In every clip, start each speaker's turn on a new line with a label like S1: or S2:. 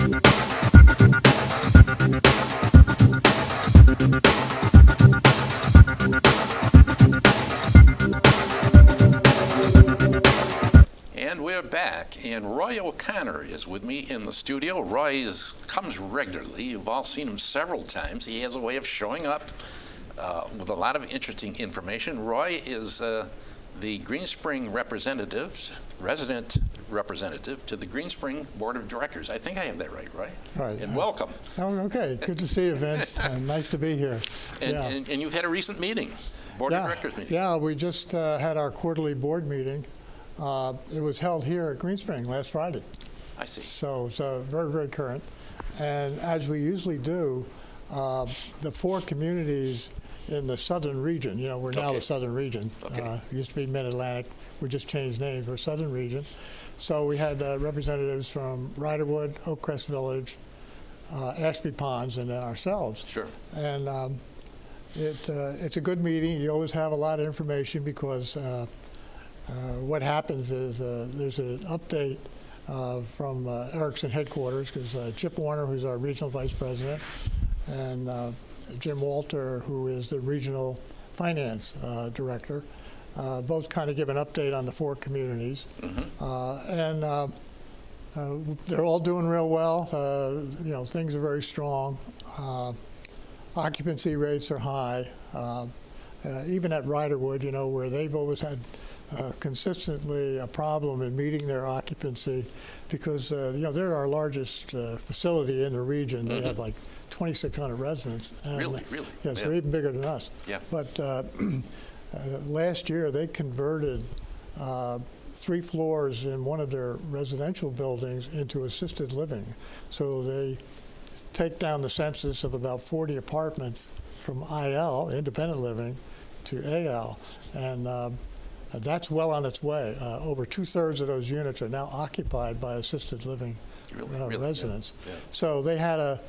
S1: And we're back, and Roy O'Connor is with me in the studio. Roy comes regularly. You've all seen him several times. He has a way of showing up with a lot of interesting information. Roy is the Green Spring resident representative to the Green Spring Board of Directors. I think I have that right, Roy?
S2: Right.
S1: And welcome.
S2: Oh, okay. Good to see you, Vince. Nice to be here.
S1: And you've had a recent meeting, Board of Directors meeting.
S2: Yeah, we just had our quarterly board meeting. It was held here at Green Spring last Friday.
S1: I see.
S2: So it's very, very current. And as we usually do, the four communities in the southern region, we're now the southern region.
S1: Okay.
S2: It used to be Mid-Atlantic. We just changed names. We're southern region. So we had representatives from Riderwood, Oakcrest Village, Ashby Ponds, and then ourselves.
S1: Sure.
S2: And it's a good meeting. You always have a lot of information because what happens is there's an update from Erickson headquarters because Chip Warner, who's our regional vice president, and Jim Walter, who is the regional finance director, both kind of give an update on the four communities. And they're all doing real well. Things are very strong. Occupancy rates are high. Even at Riderwood, where they've always had consistently a problem in meeting their occupancy because, they're our largest facility in the region. They have like 2,600 residents.
S1: Really?
S2: Yeah, so they're even bigger than us.
S1: Yeah.
S2: But last year they converted 3 floors in one of their residential buildings into assisted living. So they take down the census of about 40 apartments from IL, independent living, to AL. And that's well on its way. Over 2/3 of those units are now occupied by assisted living residents.
S1: Yeah.
S2: So they had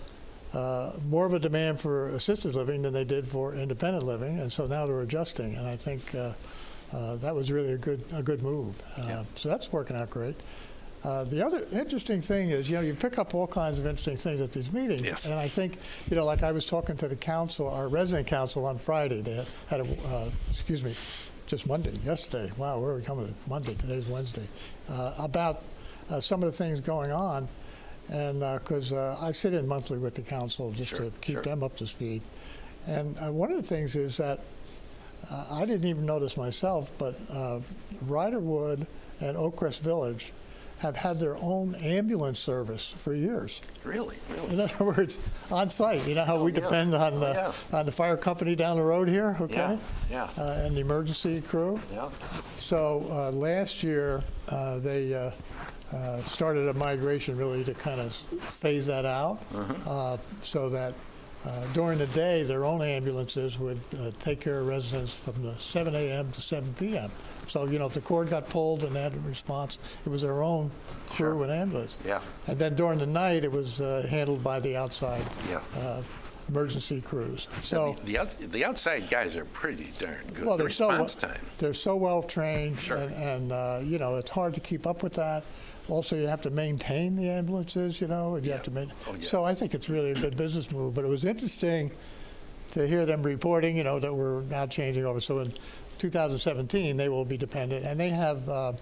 S2: more of a demand for assisted living than they did for independent living, and so now they're adjusting. And I think that was really a good move. So that's working out great. The other interesting thing is, you pick up all kinds of interesting things at these meetings.
S1: Yes.
S2: And I think, like I was talking to the council, our resident council on Friday. They had just Monday, yesterday. Wow, where are we coming? Monday, today's Wednesday. About some of the things going on. And because I sit in monthly with the council just to keep them up to speed. And one of the things is that I didn't even notice myself, but Riderwood and Oakcrest Village have had their own ambulance service for years.
S1: Really?
S2: In other words, on site. You know how we depend on the fire company down the road here, okay?
S1: Yeah.
S2: And the emergency crew.
S1: Yeah.
S2: So last year they started a migration really to kind of phase that out, so that during the day their own ambulances would take care of residents from the 7 a.m. to 7 p.m. So, if the cord got pulled and they had a response, it was their own crew and ambulance.
S1: Yeah.
S2: And then during the night, it was handled by the outside emergency crews. So
S1: the outside guys are pretty darn good.
S2: Well,
S1: they're so
S2: well trained, and it's hard to keep up with that. Also, you have to maintain the ambulances, and you have to maintain. So I think it's really a good business move. But it was interesting to hear them reporting, that we're now changing over. So in 2017, they will be dependent, and they have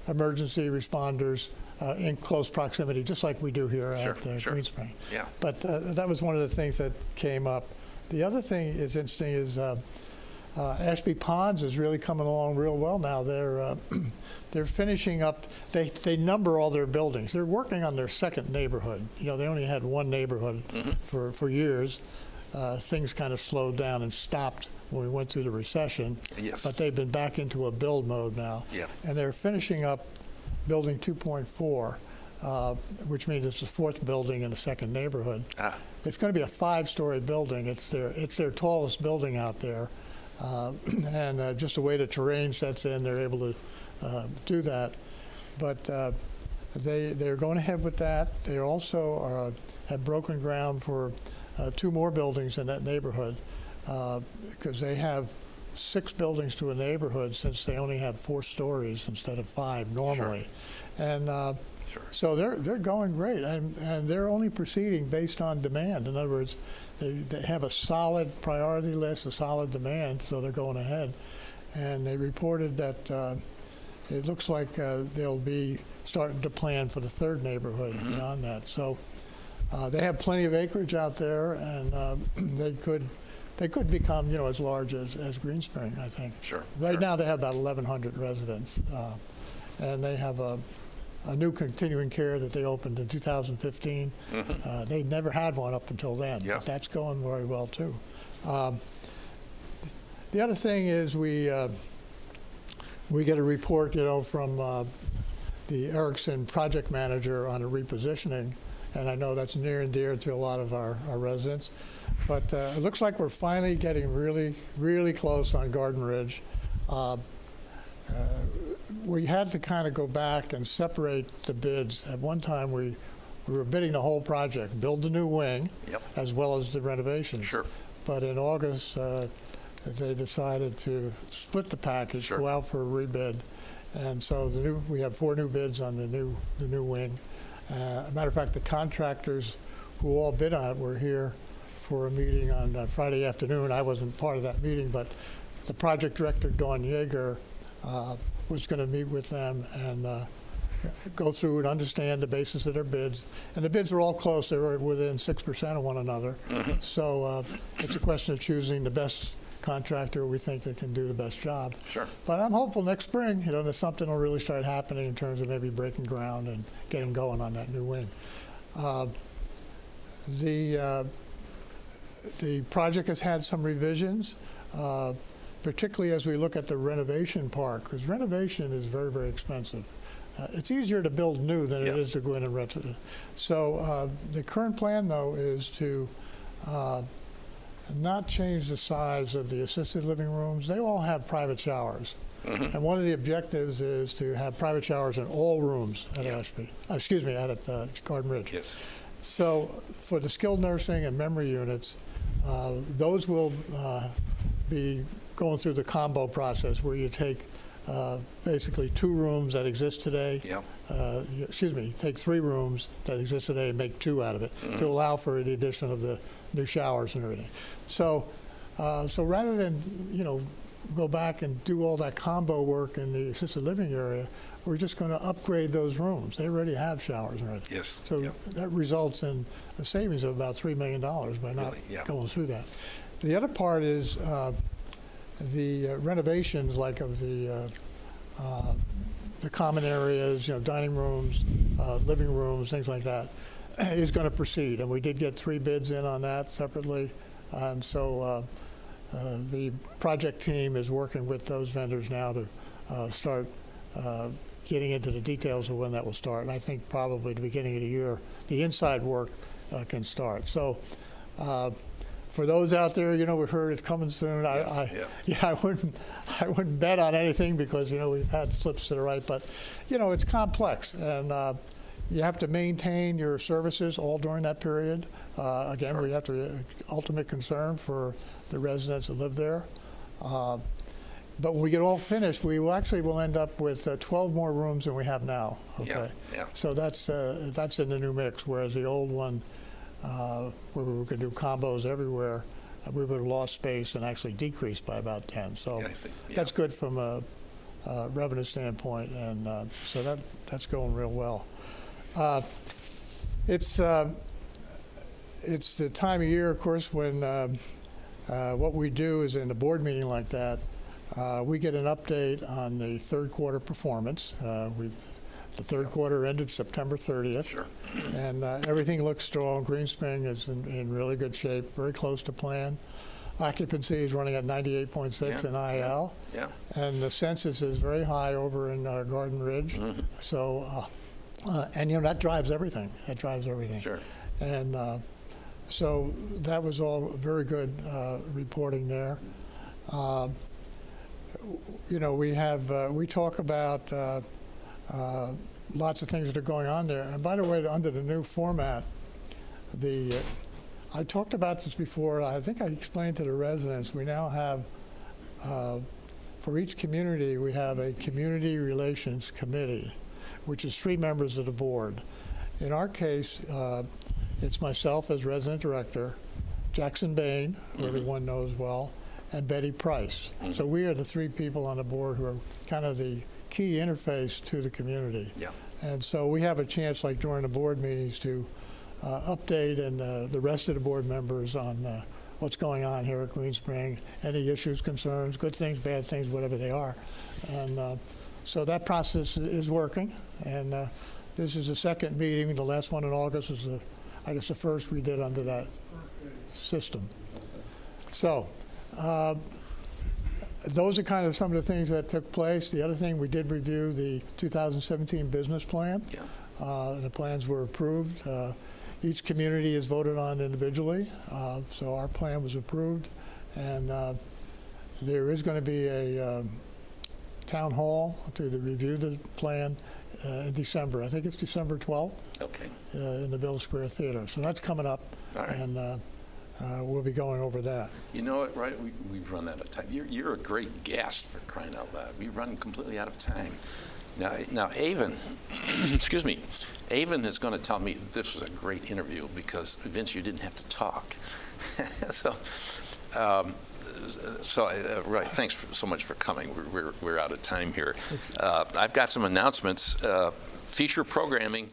S2: emergency responders in close proximity, just like we do here at Green Spring.
S1: Yeah.
S2: But that was one of the things that came up. The other thing is interesting is Ashby Ponds is really coming along real well now. They're finishing up. They number all their buildings. They're working on their second neighborhood. They only had one neighborhood for years. Things kind of slowed down and stopped when we went through the recession.
S1: Yes.
S2: But they've been back into a build mode now.
S1: Yeah. And
S2: they're finishing up building 2.4, which means it's the 4th building in the second neighborhood. It's going to be a 5-story building. It's their tallest building out there. And just the way the terrain sets in, they're able to do that. But they're going ahead with that. They also have broken ground for 2 more buildings in that neighborhood because they have 6 buildings to a neighborhood since they only have 4 stories instead of 5 normally. And
S1: Sure.
S2: So they're going great, and they're only proceeding based on demand. In other words, they have a solid priority list, a solid demand, so they're going ahead. And they reported that it looks like they'll be starting to plan for the third neighborhood beyond that. So they have plenty of acreage out there, and they could become, as large as Green Spring, I think.
S1: Sure.
S2: Right now, they have about 1,100 residents, and they have a new continuing care that they opened in 2015. They never had one up until then,
S1: Yeah.
S2: but that's going very well, too. The other thing is we get a report, from the Erickson project manager on a repositioning, and I know that's near and dear to a lot of our residents. But it looks like we're finally getting really, really close on Garden Ridge. We had to kind of go back and separate the bids. At one time, we were bidding the whole project, build the new wing, as well as the renovations.
S1: Sure.
S2: But in August, they decided to split the package, go out for a rebid. And so we have 4 new bids on the new wing. As a matter of fact, the contractors who all bid on it were here for a meeting on Friday afternoon. I wasn't part of that meeting, but the project director, Dawn Yeager, was going to meet with them and go through and understand the basis of their bids. And the bids were all close. They were within 6% of one another. So it's a question of choosing the best contractor we think that can do the best job.
S1: Sure.
S2: But I'm hopeful next spring, that something will really start happening in terms of maybe breaking ground and getting going on that new wing. The project has had some revisions, particularly as we look at the renovation part, because renovation is very, very expensive. It's easier to build new than it is to go in and rent it. So the current plan, though, is to not change the size of the assisted living rooms. They all have private showers. And one of the objectives is to have private showers in all rooms at Ashby. At Garden Ridge.
S1: Yes.
S2: So for the skilled nursing and memory units, those will be going through the combo process where you take basically 2 rooms that exist today. Take 3 rooms that exist today and make 2 out of it to allow for the addition of the new showers and everything. So rather than go back and do all that combo work in the assisted living area, we're just going to upgrade those rooms. They already have showers and everything.
S1: Yes.
S2: So that results in a savings of about $3 million by not going through that. The other part is the renovations, like of the common areas, dining rooms, living rooms, things like that, is going to proceed. And we did get 3 bids in on that separately. And so the project team is working with those vendors now to start getting into the details of when that will start. And I think probably the beginning of the year, the inside work can start. So for those out there, we've heard it's coming soon. I wouldn't bet on anything because, we've had slips to the right. But, it's complex. And you have to maintain your services all during that period. Again, we have to ultimate concern for the residents that live there. But when we get all finished, we will end up with 12 more rooms than we have now. Okay. So that's in the new mix, whereas the old one, where we could do combos everywhere, we would have lost space and actually decreased by about 10. So that's good from a revenue standpoint, and so that's going real well. It's the time of year, of course, when what we do is in a board meeting like that, we get an update on the third quarter performance. The third quarter ended September 30th, and everything looks strong. Green Spring is in really good shape, very close to plan. Occupancy is running at 98.6 in IL, and the census is very high over in Garden Ridge. So, and that drives everything.
S1: Sure.
S2: And so that was all very good reporting there. We talk about lots of things that are going on there. And by the way, under the new format, I talked about this before. I think I explained to the residents, we now have, for each community, we have a community relations committee, which is 3 members of the board. In our case, it's myself as resident director, Jackson Bain, who everyone knows well, and Betty Price. So we are the 3 people on the board who are kind of the key interface to the community.
S1: Yeah.
S2: And so we have a chance, like during the board meetings, to update and the rest of the board members on what's going on here at Green Spring, any issues, concerns, good things, bad things, whatever they are. And so that process is working. And this is the 2nd meeting. The last one in August was, I guess, the first we did under that system. So those are kind of some of the things that took place. The other thing, we did review the 2017 business plan.
S1: Yeah.
S2: The plans were approved. Each community is voted on individually, so our plan was approved. And there is going to be a town hall to review the plan in December. I think it's December 12th.
S1: Okay.
S2: In the Village Square Theater. So that's coming up.
S1: All right.
S2: And we'll be going over that.
S1: You know what, right? We've run out of time. You're a great guest, for crying out loud. We've run completely out of time. Now Avan, excuse me, Avan is going to tell me this was a great interview because, Vince, you didn't have to talk. Right, thanks so much for coming. We're out of time here. I've got some announcements. Feature programming.